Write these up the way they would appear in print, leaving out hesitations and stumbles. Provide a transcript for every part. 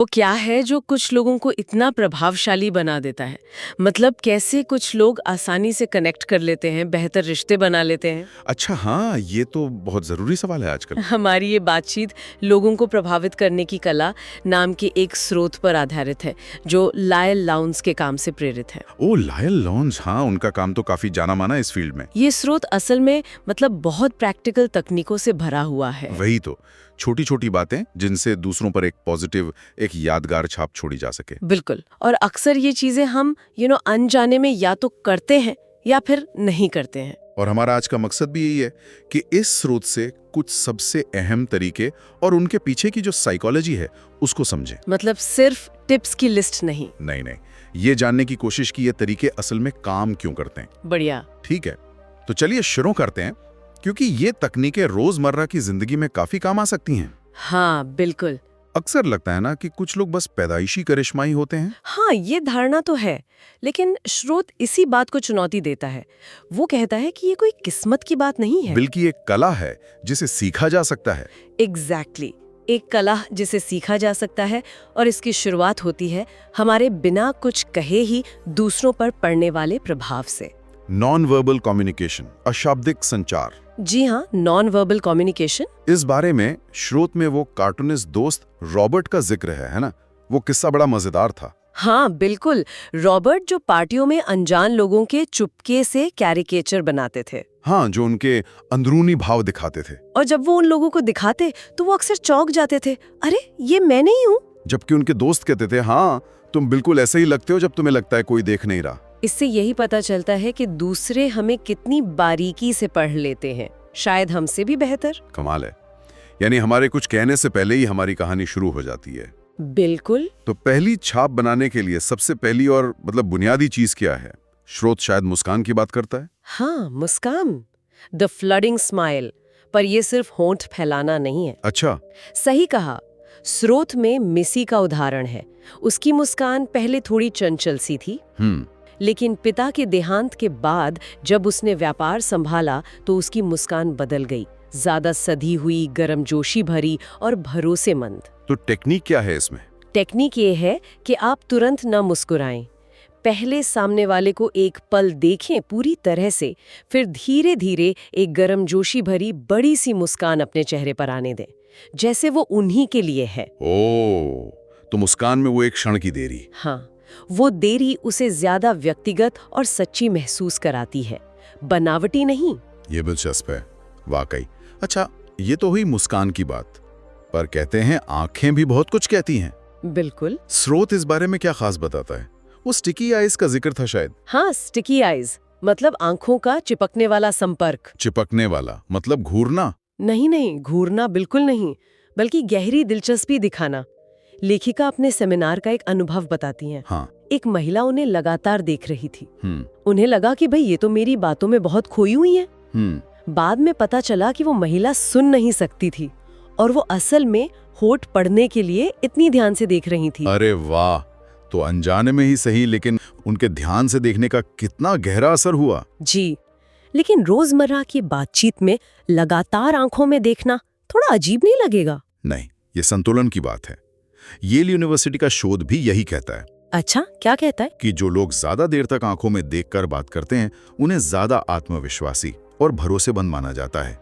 वो क्या है जो कुछ लोगों को इतना प्रभावशाली बना देता है? मतलब कैसे कुछ लोग आसानी से कनेक्ट कर लेते हैं, बेहतर रिश्ते बना लेते हैं? अच्छा हाँ, ये तो बहुत ज़रूरी सवाल है आजकल। हमारी ये बातचीत लोगों को प्रभावित करने की कला नाम के एक स्रोत पर आधारित है, जो लायल लाउंस के काम से प्रेरित है। ओ लायल लॉन्स, हाँ उनका काम तो काफ़ी जाना माना है इस फील्ड में। ये स्रोत असल में मतलब बहुत प्रैक्टिकल तकनीकों से भरा हुआ है। वही तो, छोटी छोटी बातें जिनसे दूसरों पर एक पॉजिटिव, एक यादगार छाप छोड़ी जा सके। बिल्कुल। और अक्सर ये चीजें हम अनजाने में या तो करते हैं या फिर नहीं करते हैं। और हमारा आज का मकसद भी यही है कि इस स्रोत से कुछ सबसे अहम तरीके और उनके पीछे की जो साइकोलॉजी है उसको समझें। मतलब सिर्फ टिप्स की लिस्ट नहीं। नहीं नहीं, ये जानने की कोशिश कि ये तरीके असल में काम क्यों करते हैं। बढ़िया। ठीक है, तो चलिए शुरू करते हैं, क्योंकि ये तकनीकें रोजमर्रा की जिंदगी में काफी काम आ सकती हैं। हाँ बिल्कुल। अक्सर लगता है ना कि कुछ लोग बस पैदाइशी करिश्माई होते हैं। हाँ, ये धारणा तो है, लेकिन स्रोत इसी बात को चुनौती देता है। वो कहता है कि ये कोई किस्मत की बात नहीं है। बल्कि एक कला है जिसे सीखा जा सकता है। एग्जैक्टली, एक कला जिसे सीखा जा सकता है, और इसकी शुरुआत होती है हमारे बिना कुछ कहे ही दूसरों पर पड़ने वाले प्रभाव से। नॉन वर्बल कम्युनिकेशन, अशाब्दिक संचार। जी हाँ, नॉन वर्बल कम्युनिकेशन। इस बारे में स्रोत में वो कार्टूनिस्ट दोस्त रॉबर्ट का जिक्र है ना? वो किस्सा बड़ा मजेदार था। हाँ बिल्कुल, रॉबर्ट जो पार्टियों में अनजान लोगों के चुपके से कैरिकेचर बनाते थे। हाँ, जो उनके अंदरूनी भाव दिखाते थे। और जब वो उन लोगों को दिखाते तो वो अक्सर चौंक जाते थे, अरे ये मैं नहीं हूँ। जबकि उनके दोस्त कहते थे, हाँ तुम बिल्कुल ऐसे ही लगते हो जब तुम्हें लगता है कोई देख नहीं रहा। इससे यही पता चलता है कि दूसरे हमें कितनी बारीकी से पढ़ लेते हैं, शायद हमसे भी बेहतर। कमाल है, यानी हमारे कुछ कहने से पहले ही हमारी कहानी शुरू हो जाती है। बिल्कुल। तो पहली छाप बनाने के लिए सबसे पहली और बुनियादी चीज क्या है? स्रोत शायद मुस्कान की बात करता है। हाँ, मुस्कान, द फ्लडिंग स्माइल। पर ये सिर्फ होंठ फैलाना नहीं है। अच्छा। सही कहा। स्रोत में मिसी का उदाहरण है। उसकी मुस्कान पहले थोड़ी चंचल सी थी, लेकिन पिता के देहांत के बाद जब उसने व्यापार संभाला तो उसकी मुस्कान बदल गई, ज्यादा सधी हुई, गर्मजोशी भरी और भरोसेमंद। तो टेक्निक क्या है इसमें? टेक्निक ये है कि आप तुरंत न मुस्कुराएं। पहले सामने वाले को एक पल देखें पूरी तरह से, फिर धीरे धीरे एक गर्मजोशी भरी बड़ी सी मुस्कान अपने चेहरे पर आने दें, जैसे वो उन्हीं के लिए है। ओह, तो मुस्कान में वो एक क्षण की देरी। हाँ, वो देरी उसे ज्यादा व्यक्तिगत और सच्ची महसूस कराती है, बनावटी नहीं। ये दिलचस्प है वाकई। अच्छा, ये तो हुई मुस्कान की बात, पर कहते हैं आंखें भी बहुत कुछ कहती हैं। बिल्कुल। स्रोत इस बारे में क्या खास बताता है? वो स्टिकी आइज का जिक्र था शायद। हाँ, स्टिकी आइज मतलब आंखों का चिपकने वाला संपर्क। चिपकने वाला मतलब घूरना? नहीं, घूरना बिल्कुल नहीं, बल्कि गहरी दिलचस्पी दिखाना। लेखिका अपने सेमिनार का एक अनुभव बताती हैं। हाँ। एक महिला उन्हें लगातार देख रही थी। उन्हें लगा कि भाई ये तो मेरी बातों में बहुत खोई हुई है। बाद में पता चला कि वो महिला सुन नहीं सकती थी और वो असल में होठ पढ़ने के लिए इतनी ध्यान से देख रही थी। अरे वाह, तो अनजाने में ही सही, लेकिन उनके ध्यान से देखने का कितना गहरा असर हुआ। जी, लेकिन रोजमर्रा की बातचीत में लगातार आंखों में देखना थोड़ा अजीब नहीं लगेगा? नहीं, ये संतुलन की बात है। येल यूनिवर्सिटी का शोध भी यही कहता है। अच्छा, क्या कहता है? कि जो लोग ज्यादा देर तक आंखों में देखकर बात करते हैं, उन्हें ज्यादा आत्मविश्वासी और भरोसेमंद माना जाता है।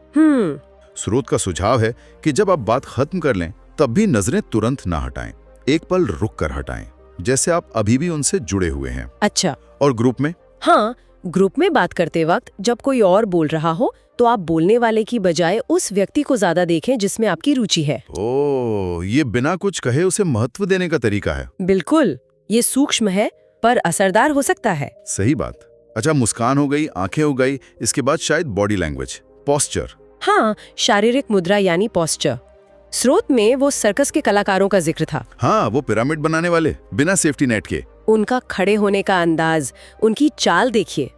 स्रोत का सुझाव है कि जब आप बात खत्म कर लें तब भी नजरें तुरंत ना हटाएं, एक पल रुक कर हटाएं, जैसे आप अभी भी उनसे जुड़े हुए हैं। अच्छा। और ग्रुप में? हाँ, ग्रुप में बात करते वक्त जब कोई और बोल रहा हो तो आप बोलने वाले की बजाय उस व्यक्ति को ज्यादा देखें जिसमें आपकी रुचि है। ओह, ये बिना कुछ कहे उसे महत्व देने का तरीका है। बिल्कुल, ये सूक्ष्म है पर असरदार हो सकता है। सही बात। अच्छा, मुस्कान हो गई, आंखें हो गई, इसके बाद शायद बॉडी लैंग्वेज, पोस्चर। हाँ, शारीरिक मुद्रा यानी पोस्चर। स्रोत में वो सर्कस के कलाकारों का जिक्र था। हाँ, वो पिरामिड बनाने वाले बिना सेफ्टी नेट के। उनका खड़े होने का अंदाज, उनकी चाल देखिए,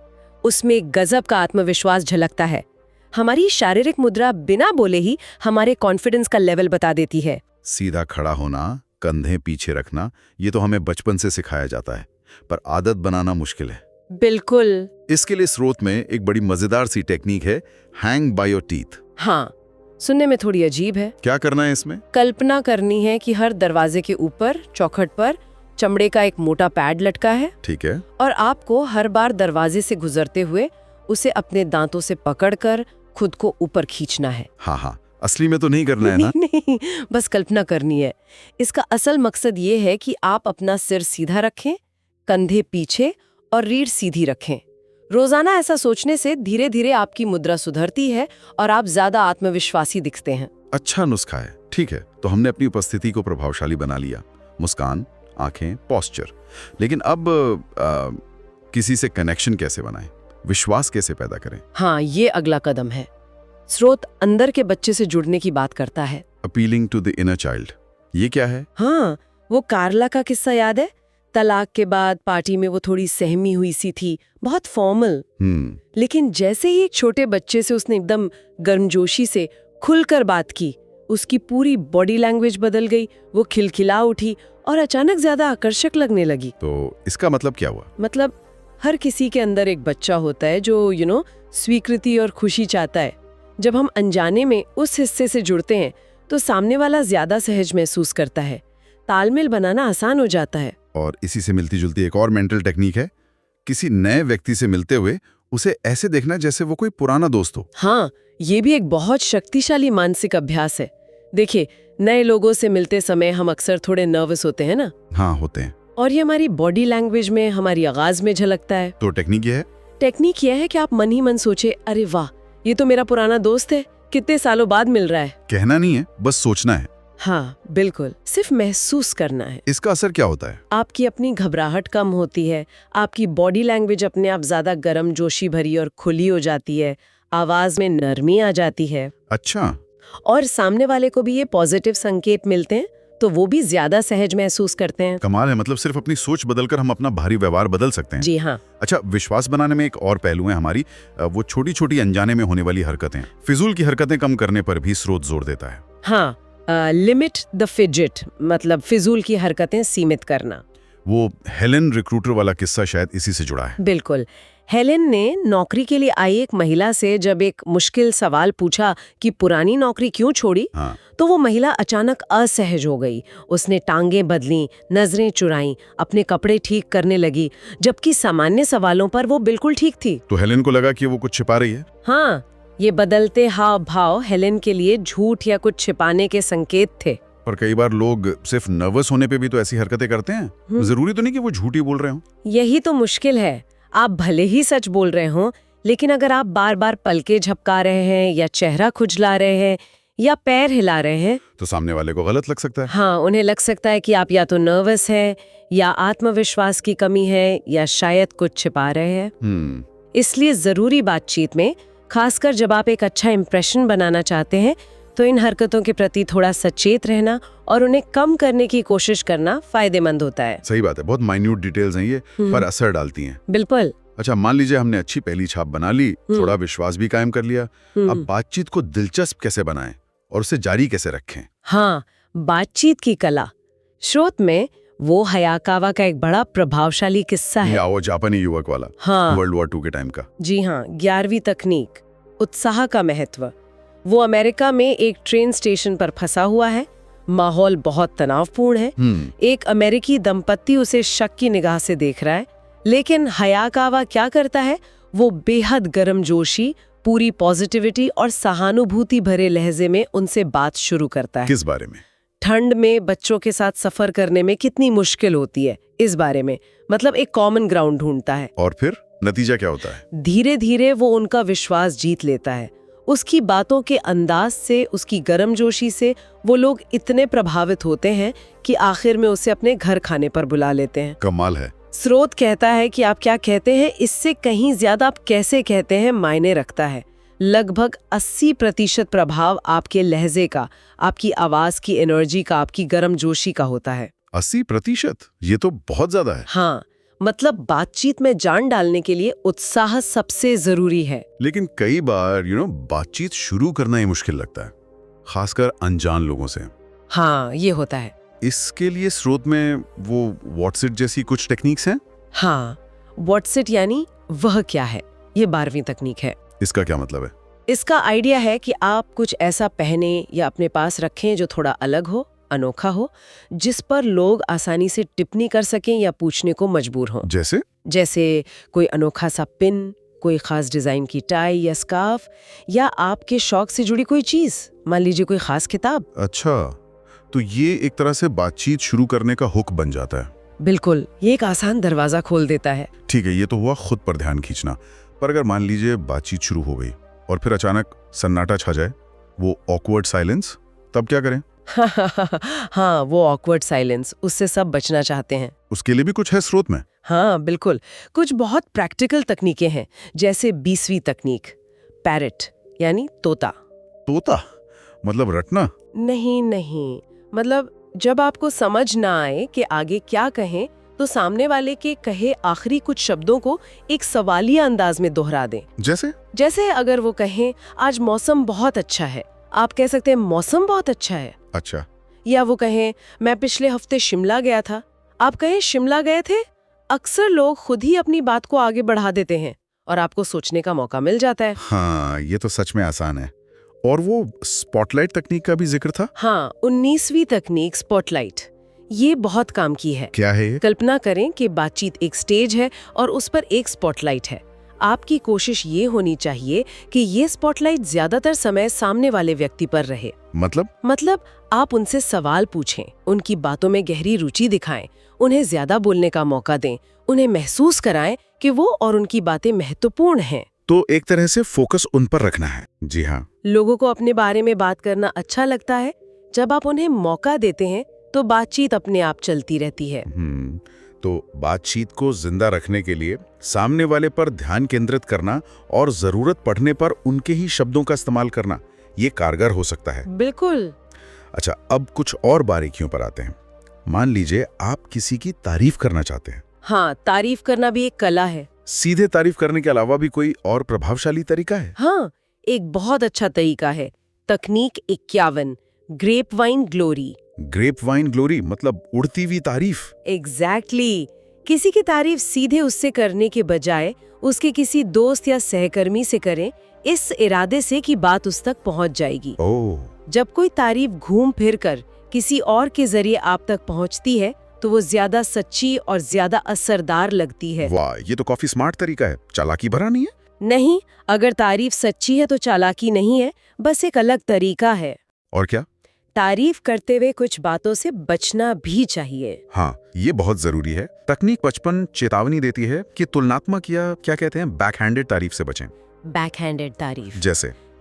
उसमें गजब का आत्मविश्वास झलकता है। हमारी शारीरिक मुद्रा बिना बोले ही हमारे कॉन्फिडेंस का लेवल बता देती है। सीधा खड़ा होना, कंधे पीछे रखना, ये तो हमें बचपन से सिखाया जाता है, पर आदत बनाना मुश्किल है। बिल्कुल। इसके लिए स्रोत में एक बड़ी मजेदार सी टेक्निक है, हैंग बाय योर टीथ। हाँ, सुनने में थोड़ी अजीब है। क्या करना है इसमें? कल्पना करनी है कि हर दरवाजे के ऊपर चौखट पर चमड़े का एक मोटा पैड लटका है। ठीक है। और आपको हर बार दरवाजे से गुजरते हुए उसे अपने दांतों से पकड़कर खुद को ऊपर खींचना है। हाँ, असली में तो नहीं करना है ना? नहीं, बस कल्पना करनी है। इसका असल मकसद ये है कि आप अपना सिर सीधा रखें, कंधे पीछे और रीढ़ सीधी रखें। रोजाना ऐसा सोचने से धीरे धीरे आपकी मुद्रा सुधरती है और आप ज्यादा आत्मविश्वासी दिखते हैं। अच्छा नुस्खा है। ठीक है, तो हमने अपनी उपस्थिति को प्रभावशाली बना लिया, मुस्कान, आंखें, पोस्चर। लेकिन अब किसी से कनेक्शन कैसे बनाएं, विश्वास कैसे पैदा करें? हाँ, ये अगला कदम है। स्रोत अंदर के बच्चे से जुड़ने की बात करता है। Appealing to the inner child, ये क्या है? हाँ, वो कार्ला का किस्सा याद है? तलाक के बाद पार्टी में वो थोड़ी सहमी हुई सी थी, बहुत फॉर्मल। लेकिन जैसे ही एक छोटे बच्चे से उसने एकदम गर्मजोशी से खुलकर बात की, उसकी पूरी बॉडी लैंग्वेज बदल गई। वो खिलखिला उठी और अचानक ज्यादा आकर्षक लगने लगी। तो इसका मतलब क्या हुआ? मतलब हर किसी के अंदर एक बच्चा होता है जो स्वीकृति और खुशी चाहता है। जब हम अनजाने में उस हिस्से से जुड़ते हैं तो सामने वाला ज्यादा सहज महसूस करता है, तालमेल बनाना आसान हो जाता है। और इसी से मिलती जुलती एक और मेंटल टेक्निक है, किसी नए व्यक्ति से मिलते हुए उसे ऐसे देखना जैसे वो कोई पुराना दोस्त हो। हाँ, ये भी एक बहुत शक्तिशाली मानसिक अभ्यास है। देखिए, नए लोगों से मिलते समय हम अक्सर थोड़े नर्वस होते हैं ना? हाँ, होते हैं। और ये हमारी बॉडी लैंग्वेज में, हमारी आवाज में झलकता है। तो टेक्निक ये है? टेक्निक यह है कि आप मन ही मन सोचे, अरे वाह, ये तो मेरा पुराना दोस्त है, कितने सालों बाद मिल रहा है। कहना नहीं है, बस सोचना है। हाँ बिल्कुल, सिर्फ महसूस करना है। इसका असर क्या होता है? आपकी अपनी घबराहट कम होती है, आपकी बॉडी लैंग्वेज अपने आप ज्यादा गर्म जोशी भरी और खुली हो जाती है, आवाज में नरमी आ जाती है। अच्छा। और सामने वाले को भी ये पॉजिटिव संकेत मिलते हैं तो वो भी ज्यादा सहज महसूस करते हैं। कमाल है, मतलब सिर्फ अपनी सोच बदलकर हम अपना भारी व्यवहार बदल सकते हैं। जी हाँ। अच्छा, विश्वास बनाने में एक और पहलू है हमारी, वो छोटी छोटी अनजाने में होने वाली हरकतें। फिजूल की हरकतें कम करने पर भी स्रोत जोर देता है। हाँ, लिमिट द फिजिट, मतलब फिजूल की हरकतें सीमित करना। वो हेलेन रिक्रूटर वाला किस्सा शायद इसी से जुड़ा है। बिल्कुल। हेलेन ने नौकरी के लिए आई एक महिला से जब एक मुश्किल सवाल पूछा कि पुरानी नौकरी क्यों छोड़ी, हाँ। तो वो महिला अचानक असहज हो गई। उसने टांगें बदली, नजरें चुराईं, अपने कपड़े ठीक करने लगी, जबकि सामान्य सवालों पर वो बिल्कुल ठीक थी। तो हेलेन को लगा कि वो कुछ छिपा रही है। हाँ, ये बदलते हाव भाव हेलेन के लिए झूठ या कुछ छिपाने के संकेत थे। पर कई बार लोग सिर्फ नर्वस होने पे भी तो ऐसी हरकतें करते हैं। जरूरी तो नहीं कि वो झूठ ही बोल रहे हो। यही तो मुश्किल है। आप भले ही सच बोल रहे हो, लेकिन अगर आप बार बार पलके झपका रहे हैं या चेहरा खुजला रहे हैं या पैर हिला रहे हैं तो सामने वाले को गलत लग सकता है। हाँ, उन्हें लग सकता है कि आप या तो नर्वस हैं या आत्मविश्वास की कमी है या शायद कुछ छिपा रहे हैं। इसलिए जरूरी बातचीत में, खासकर जब आप एक अच्छा इंप्रेशन बनाना चाहते हैं, तो इन हरकतों के प्रति थोड़ा सचेत रहना और उन्हें कम करने की कोशिश करना फायदेमंद होता है। सही बात है, बहुत माइन्यूट डिटेल्स हैं ये, पर असर डालती हैं। बिल्कुल। अच्छा, मान लीजिए हमने अच्छी पहली छाप बना ली, थोड़ा विश्वास भी कायम कर लिया। अब बातचीत को दिलचस्प कैसे बनाएं और उसे जारी कैसे रखें? हाँ, बातचीत की कला। स्रोत में वो हयाकावा का एक बड़ा प्रभावशाली किस्सा है। वो जापानी युवक वाला। हाँ, वर्ल्ड वॉर 2 के टाइम का। जी हाँ, 11वीं तकनीक, उत्साह का महत्व। वो अमेरिका में एक ट्रेन स्टेशन पर फंसा हुआ है, माहौल बहुत तनावपूर्ण है। एक अमेरिकी दंपत्ति उसे शक की निगाह से देख रहा है, लेकिन हयाकावा क्या करता है, वो बेहद गर्मजोशी, पूरी पॉजिटिविटी और सहानुभूति भरे लहजे में उनसे बात शुरू करता है। किस बारे में? ठंड में बच्चों के साथ सफर करने में कितनी मुश्किल होती है, इस बारे में। मतलब एक कॉमन ग्राउंड ढूंढता है। और फिर नतीजा क्या होता है? धीरे धीरे वो उनका विश्वास जीत लेता है। उसकी बातों के अंदाज से, उसकी गर्मजोशी से वो लोग इतने प्रभावित होते हैं कि आखिर में उसे अपने घर खाने पर बुला लेते हैं। कमाल है। स्रोत कहता है कि आप क्या कहते हैं, इससे कहीं ज्यादा आप कैसे कहते हैं मायने रखता है। लगभग 80% प्रभाव आपके लहजे का, आपकी आवाज की एनर्जी का, आपकी गर्मजोशी का होता है। 80%? ये तो बहुत ज्यादा है। हाँ, मतलब बातचीत में जान डालने के लिए उत्साह सबसे जरूरी है। लेकिन कई बार बातचीत शुरू करना ही मुश्किल लगता है, खासकर अनजान लोगों से। हाँ, ये होता है। इसके लिए स्रोत में वो व्हाट्सएप जैसी कुछ टेक्निक्स हैं? हाँ, व्हाट्सएप यानी वह क्या है, ये 12वीं तकनीक है। इसका क्या मतलब है? इसका आइडिया है कि आप कुछ ऐसा पहने या अपने पास रखें जो थोड़ा अलग हो, अनोखा हो, जिस पर लोग आसानी से टिप्पणी कर सकें या पूछने को मजबूर हों। जैसे कोई अनोखा सा पिन, कोई खास डिजाइन की टाई या स्कार्फ, या आपके शौक से जुड़ी कोई चीज, मान लीजिए कोई खास किताब। अच्छा, तो ये एक तरह से बातचीत शुरू करने का हुक बन जाता है। बिल्कुल, ये एक आसान दरवाजा खोल देता है। ठीक है, ये तो हुआ खुद पर ध्यान खींचना। पर अगर मान लीजिए बातचीत शुरू हो गई और फिर अचानक सन्नाटा छा जाए, वो ऑकवर्ड साइलेंस, तब क्या करें? हाँ, वो ऑकवर्ड साइलेंस, उससे सब बचना चाहते हैं। उसके लिए भी कुछ है स्रोत में? हाँ बिल्कुल, कुछ बहुत प्रैक्टिकल तकनीकें हैं, जैसे 20वीं तकनीक, पैरेट यानी तोता। तोता मतलब रटना? नहीं, मतलब जब आपको समझ ना आए कि आगे क्या कहें, तो सामने वाले के कहे आखिरी कुछ शब्दों को एक सवालिया अंदाज में दोहरा दें। जैसे अगर वो कहें आज मौसम बहुत अच्छा है, आप कह सकते हैं मौसम बहुत अच्छा है। अच्छा। या वो कहें मैं पिछले हफ्ते शिमला गया था, आप कहें शिमला गए थे। अक्सर लोग खुद ही अपनी बात को आगे बढ़ा देते हैं और आपको सोचने का मौका मिल जाता है। हाँ, ये तो सच में आसान है। और वो स्पॉटलाइट तकनीक का भी जिक्र था? हाँ, 19वीं तकनीक स्पॉटलाइट, ये बहुत काम की है। क्या है ये? कल्पना करें कि बातचीत एक स्टेज है और उस पर एक स्पॉटलाइट है। आपकी कोशिश ये होनी चाहिए कि ये स्पॉटलाइट ज्यादातर समय सामने वाले व्यक्ति पर रहे। मतलब आप उनसे सवाल पूछें, उनकी बातों में गहरी रुचि दिखाएं, उन्हें ज्यादा बोलने का मौका दें, उन्हें महसूस कराएं कि वो और उनकी बातें महत्वपूर्ण हैं। तो एक तरह से फोकस उन पर रखना है। जी हाँ। लोगों को अपने बारे में बात करना अच्छा लगता है। जब आप उन्हें मौका देते हैं तो बातचीत अपने आप चलती रहती है। तो बातचीत को जिंदा रखने के लिए सामने वाले पर ध्यान केंद्रित करना और जरूरत पड़ने पर उनके ही शब्दों का इस्तेमाल करना, ये कारगर हो सकता है। बिल्कुल। अच्छा, अब कुछ और बारीकियों पर आते हैं। मान लीजिए आप किसी की तारीफ करना चाहते हैं। हाँ, तारीफ करना भी एक कला है। सीधे तारीफ करने के अलावा भी कोई और प्रभावशाली तरीका है? हाँ, एक बहुत अच्छा तरीका है, तकनीक 51, grapevine glory. Grapevine glory मतलब उड़ती हुई तारीफ? एग्जैक्टली। किसी की तारीफ सीधे उससे करने के बजाय उसके किसी दोस्त या सहकर्मी से करें, इस इरादे से कि बात उस तक पहुंच जाएगी। जब कोई तारीफ घूम फिर कर किसी और के जरिए आप तक पहुंचती है तो वो ज्यादा सच्ची और ज्यादा असरदार लगती है। वाह, ये तो काफी स्मार्ट तरीका है। चालाकी भरा नहीं है? नहीं, अगर तारीफ सच्ची है तो चालाकी नहीं है, बस एक अलग तरीका है। और क्या? तारीफ करते हुए कुछ बातों से बचना भी चाहिए। हाँ, ये बहुत जरूरी है। तकनीक 55 चेतावनी देती है कि तुलनात्मक या क्या कहते हैं, बैकहैंडेड तारीफ से बचें। बैकहैंडेड तारीफ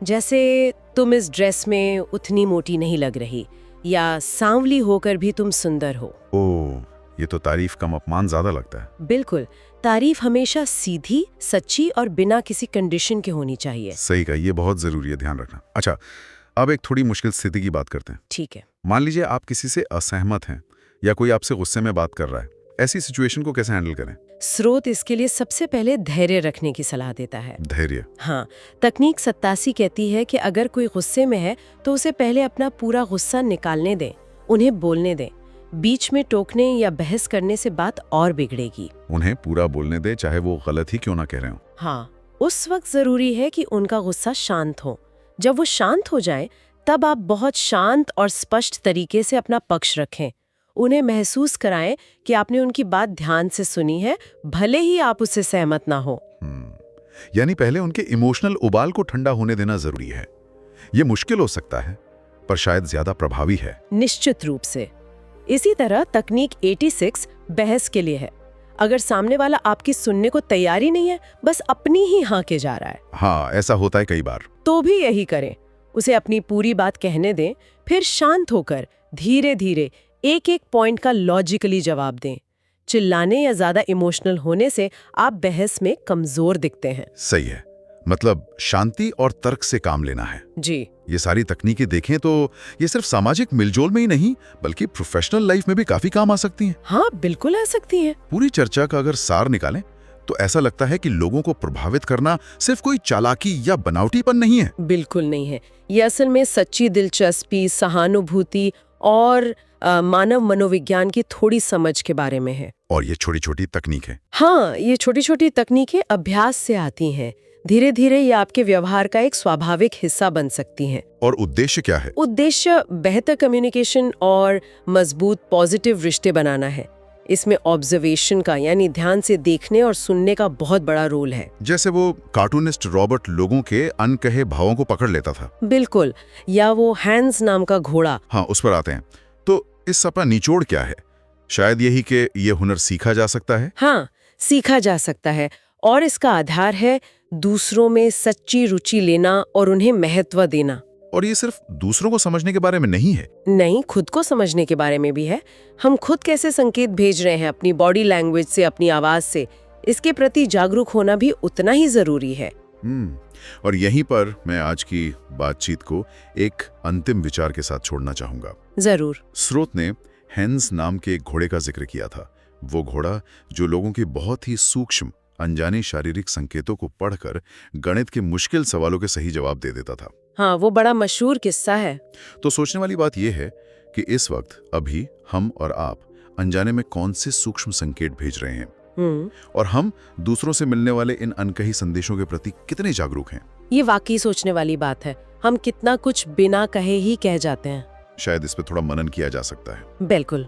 जैसे तुम इस ड्रेस में उतनी मोटी नहीं लग रही, या सांवली होकर भी तुम सुंदर हो। ओह, ये तो तारीफ कम अपमान ज्यादा लगता है। बिल्कुल, तारीफ हमेशा सीधी, सच्ची और बिना किसी कंडीशन के होनी चाहिए। सही कहा, ये बहुत जरूरी है, ध्यान रखना। अच्छा, अब एक थोड़ी मुश्किल स्थिति की बात करते हैं। ठीक है। मान लीजिए आप किसी से असहमत हैं या कोई आपसे गुस्से में बात कर रहा है। ऐसी सिचुएशन को कैसे हैंडल करें? स्रोत इसके लिए सबसे पहले धैर्य रखने की सलाह देता है। धैर्य? हाँ, तकनीक 87 कहती है कि अगर कोई गुस्से में है तो उसे पहले अपना पूरा गुस्सा निकालने दें, उन्हें बोलने दें। बीच में टोकने या बहस करने से बात और बिगड़ेगी। उन्हें पूरा बोलने दें, चाहे वो गलत ही क्यों ना कह रहे हो। हाँ, उस वक्त जरूरी है कि उनका गुस्सा शांत हो। जब वो शांत हो जाए तब आप बहुत शांत और स्पष्ट तरीके से अपना पक्ष रखें। उन्हें महसूस कराएं कि आपने उनकी बात ध्यान से सुनी है, भले ही आप उससे सहमत ना हो। यानी पहले उनके इमोशनल उबाल को ठंडा होने देना जरूरी है। ये मुश्किल हो सकता है, पर शायद ज्यादा प्रभावी है। निश्चित रूप से। इसी तरह तकनीक 86 बहस के लिए है। अगर सामने वाला आपकी सुनने को तैयार ही नहीं है, बस अपनी ही हाँ के जा रहा है। हाँ, ऐसा होता है कई बार। तो भी यही करें, उसे अपनी पूरी बात कहने दें, फिर शांत होकर धीरे धीरे एक एक पॉइंट का लॉजिकली जवाब दें। चिल्लाने या ज्यादा इमोशनल होने से आप बहस में कमजोर दिखते हैं। सही है, मतलब शांति और तर्क से काम लेना है। जी। ये सारी तकनीकें देखें तो ये सिर्फ सामाजिक मिलजोल में ही नहीं, बल्कि प्रोफेशनल लाइफ में भी काफी काम आ सकती हैं। हाँ, बिल्कुल आ सकती हैं। पूरी चर्चा का अगर सार निकालें तो ऐसा लगता है कि लोगों को प्रभावित करना सिर्फ कोई चालाकी या बनावटीपन नहीं है। बिल्कुल नहीं है। ये असल में सच्ची दिलचस्पी, सहानुभूति और मानव मनोविज्ञान की थोड़ी समझ के बारे में है। और ये छोटी छोटी तकनीकें? हाँ, ये छोटी छोटी तकनीकें अभ्यास से आती हैं। धीरे धीरे ये आपके व्यवहार का एक स्वाभाविक हिस्सा बन सकती हैं। और उद्देश्य क्या है? उद्देश्य बेहतर कम्युनिकेशन और मजबूत पॉजिटिव रिश्ते बनाना है। इसमें ऑब्जर्वेशन का यानी ध्यान से देखने और सुनने का बहुत बड़ा रोल है। जैसे वो कार्टूनिस्ट रॉबर्ट लोगों के अनकहे भावों को पकड़ लेता था। बिल्कुल, या वो हैंस नाम का घोड़ा। हाँ, उस पर आते हैं। तो इस सब का निचोड़ क्या है? शायद यही कि ये हुनर सीखा जा सकता है। हाँ, सीखा जा सकता है और इसका आधार है दूसरों में सच्ची रुचि लेना और उन्हें महत्व देना। और ये सिर्फ दूसरों को समझने के बारे में नहीं है। नहीं, खुद को समझने के बारे में भी है। हम खुद कैसे संकेत भेज रहे हैं अपनी बॉडी लैंग्वेज से, अपनी आवाज से, इसके प्रति जागरूक होना भी उतना ही जरूरी है। और यहीं पर मैं आज की बातचीत को एक अंतिम विचार के साथ छोड़ना चाहूंगा। जरूर। स्रोत ने हैंस नाम के एक घोड़े का जिक्र किया था। वो घोड़ा जो लोगों की बहुत ही सूक्ष्म अनजाने शारीरिक संकेतों को पढ़कर गणित के मुश्किल सवालों के सही जवाब दे देता था। हाँ, वो बड़ा मशहूर किस्सा है। तो सोचने वाली बात यह है कि इस वक्त अभी हम और आप अनजाने में कौन से सूक्ष्म संकेत भेज रहे हैं, और हम दूसरों से मिलने वाले इन अनकही संदेशों के प्रति कितने जागरूक हैं। ये वाकई सोचने वाली बात है। हम कितना कुछ बिना कहे ही कह जाते हैं। शायद इस पे थोड़ा मनन किया जा सकता है। बिल्कुल।